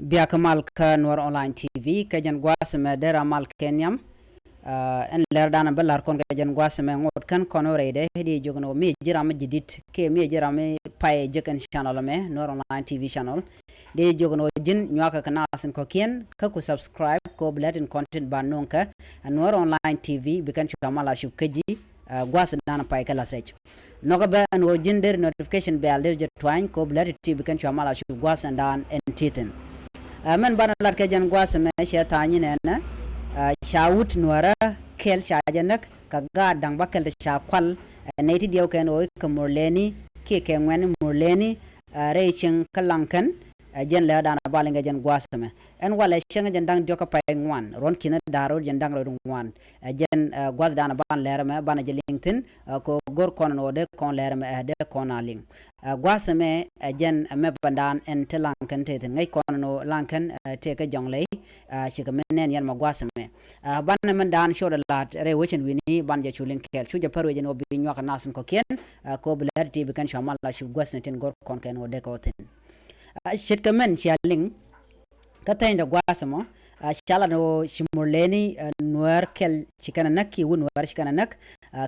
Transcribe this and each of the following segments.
biak mal ka Noor Online TV ka jan gwasme dera mal kenyam en lerdana belar kon ka jan gwasme ngot kan konore de hedi jogno mi jirama jidit ke mi jirama pay jeken channel me Noor Online TV channel de jogno jin nywaka kana asen ko kien ka ku subscribe ko blatin content banonka Noor Online TV bikan chamala shubkeji gwas dana pay kala sech noga ba an wo jinder notification bell der jetwain ko blatin TV bikan chamala shub gwas dan entiten man bana lat ka jan gwas me shetani nena shawut nuara kel shajanak ka gadang bakel sha kwal neti diaw ken o ka morleni ke ke ngwen morleni reaching kalankan jen la dana balinga jen gwas me en wala shenga jen dang joka pay ngwan ron kina daro jen dang ro ngwan jen gwas dana ban lera me bana je linkedin ko gor kon no de kon lera me de kon aling gwas me jen me bandan en telankan te ngai kon no lankan te ka jonglei chika menen yan ma gwas me ban men dan shoda lat re wichin wini ban je chulin kel chu je parwe jen obi nywaka nasin ko ken ko bler ti bi kan shamal la shu gwas ten gor kon ken o de ko ten shit kamen shaling katay da gwasamo shala no shimurleni nuar kel chikana nakki wunwar chikana nak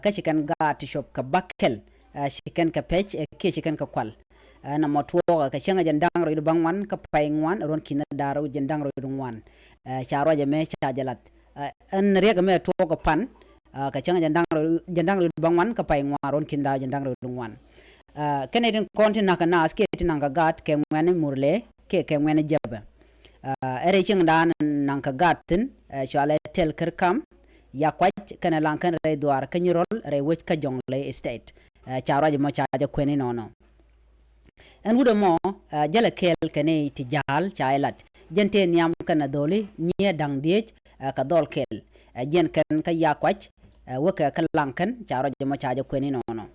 ka chikan ga to shop ka bakkel chikan ka pech ke chikan ka kwal na motwo ka changa jandang ro bangwan ka paingwan ron kina daro jandang ro dungwan charo je me cha jalat an riga me to ka pan ka changa jandang ro bangwan ka paingwan ron kinda jandang ro dungwan Canadian content nakana skate nanga gat ke ngwane murle ke ngwane jaba ere ching dan nanga gatin shale tel kirkam ya kwaj kana lankan re duar kanyirol re wich ka jongle estate charo je mo chaja kweni nono en wudo mo jala kel kane tijal chailat jente niam kana doli nye dang diech ka dol kel jen kan ka ya kwaj waka ka lankan charo je mo chaja kweni nono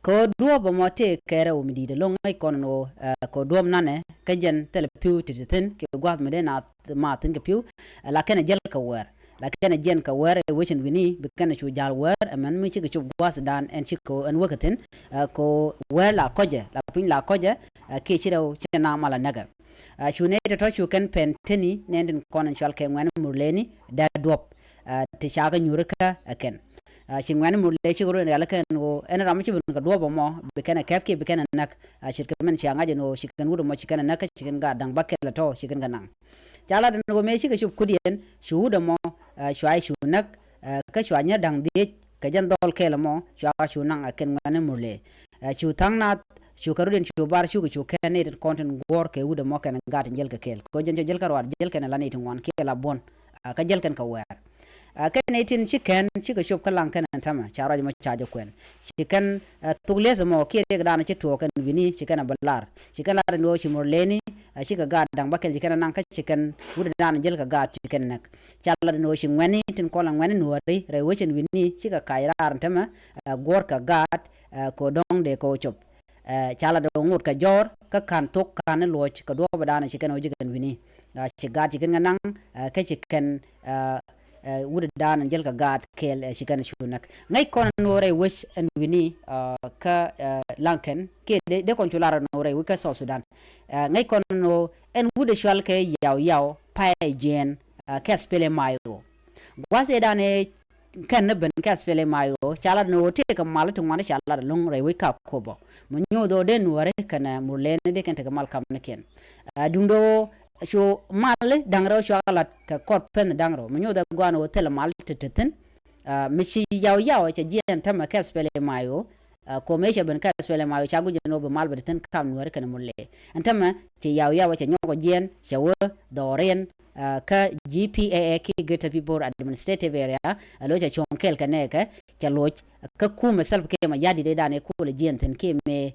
ko duob mo te kere o midide long ay kono ko duob nane ka jen tel piu titen ke gwat mede na ma tin ke piu la kana jel ka wer la kana jen ka wer e wichin wini be kana chu jal wer man mi chi ke chu gwas dan en chi ko en wakatin ko wer la koje la pin la koje ke chiro chena mala naga chu ne to chu kan pen teni nenden kono chal ke ngwan murleni da duob te chaga nyurka aken shingwan murle chigoro ne alaka no en ramchi bun ka do mo be kana kafke be kana nak shirka men shanga je no shikan wuro mo shikana nak shikan ga dang bakela to shikan ga nang jala den go me shika shub kudien shu da mo shwai shu nak ka shwanya dang de ka jan dol kela mo shwa shu nang aken ngane murle shu tang na shu karuden shu bar shu ku kene den content gor ke wuda mo kana ga jel ka kel ko jan jel ka war jel kana lani tin wan kela bon ka jel kan ka wer Canadian chicken chika shop kalang kan tama charo mo chajo kwen chicken tugle mo kire ga na chitu kan wini chicken balar chicken la no chimorleni chika ga dang bakel chicken nan ka chicken wuda dan jel ka ga chicken nak chala no chingwani tin kolang wani nuari re wichin wini chika kaira tama gor ka gat ko dong de ko chop chala do ngut ka jor ka kan tok kan loch ka do badana chicken o jigen wini chiga chicken nan ka chicken wuda dan jel ka gat kel shikan shunak ngai kon no re wish and wini ka lanken ke de kon tulara no re wika so sudan ngai kon no en wuda shwal ke yaw pai jen ka spele mayo gwase dane kan ne ben ka spele mayo chala no te ka mal tu ngane chala long re wika kobo munyo do den wore kana murlene de kan te mal kam neken dundo so mal dangro shalat ka kot pen dangro menyo da gwano tel mal teten michi yaw cha jien tama ka spele mayo ko me cha ben ka spele mayo cha guje no be mal beten kam no kan mulle antama ti yaw cha nyoko jien cha wo doren ka GPA ki Greater People Administrative Area alo cha chonkel kaneka cha loch ka ku mesal ke ma yadi de dane ko le jien ten ke me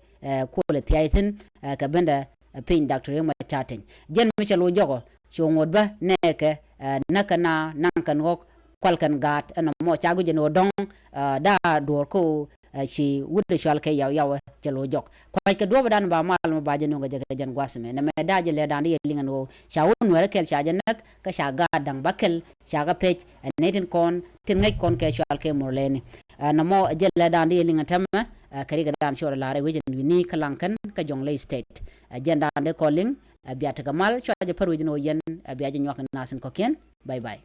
ko le tiaiten ka benda pin doctor yang machaten jen mi chalo jogo chongod ba neke nakana nankan gok kwalkan gat ana mo chagu jeno dong da dor ko chi wudde shal ke yaw chalo jok kwai ka do badan ba mal ma baje no ga jan gwasme na me daje le dan ye lingan wo chawun wara kel chaje nak ka shaga dang bakel shaga pech netin kon tin ngai kon ke shal ke morleni na mo jelle dan ye lingan tamma kari ga dan shora lare wejin wini kalankan ka jonglei state agenda de calling biya ta kamal cho ja parwi no yen biya ja nyak nasin ko ken bye bye